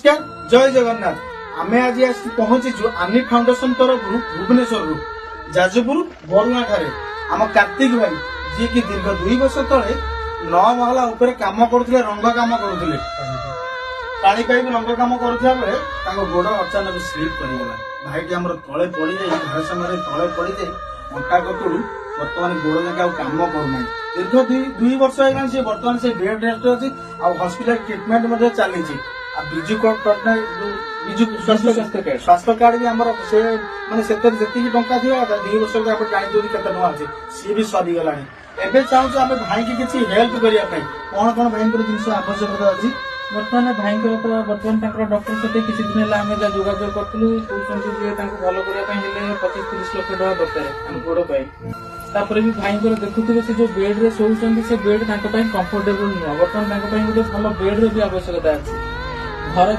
नमस्कार जय जगन्नाथ आमे आज आसी पहुंचीचु आनी फाउंडेशन तरफ भुवनेश्वर जाजपुर बरुआ ठारे आम कार्तिक भाई जी की दीर्घ 2 वर्ष तले 9 महला ऊपर काम करुले रंग काम करुले पानी पाइप रंग काम करुवा बेले गोड़ अचानक स्लीप करगला भाईटी आम तले पड़ जाए घर समय तले पड़ जाए अंटा कतुरु बर्तमान गोड़ जाके काम करना दीर्घ 2 वर्ष होगा सी बर्तमान से बेड रेस्ट अच्छी हॉस्पिटल ट्रिटमेंट चली विजु विजु स्वास्थ्य कार्ड भी आमर से माने जी टंका थी 2 वर्ष जानते केते टका अच्छे सी भी सरीगला एवं चाहूँ आम भाई की किसी हेल्प करने कौन कौन भाई जिन आवश्यकता अच्छी बर्तमान भाई तो बर्तमान डॉक्टर सहित किसी दिन है आम जोगाजोग करूँ कहते भल करने 25-30 लाख टका दरकार गोड़ तापर भी भाई देखुए से जो बेड रे शोचते से बेड कंफर्टेबल नुह बर्तमान गोटे भल बेड भी आवश्यकता अच्छी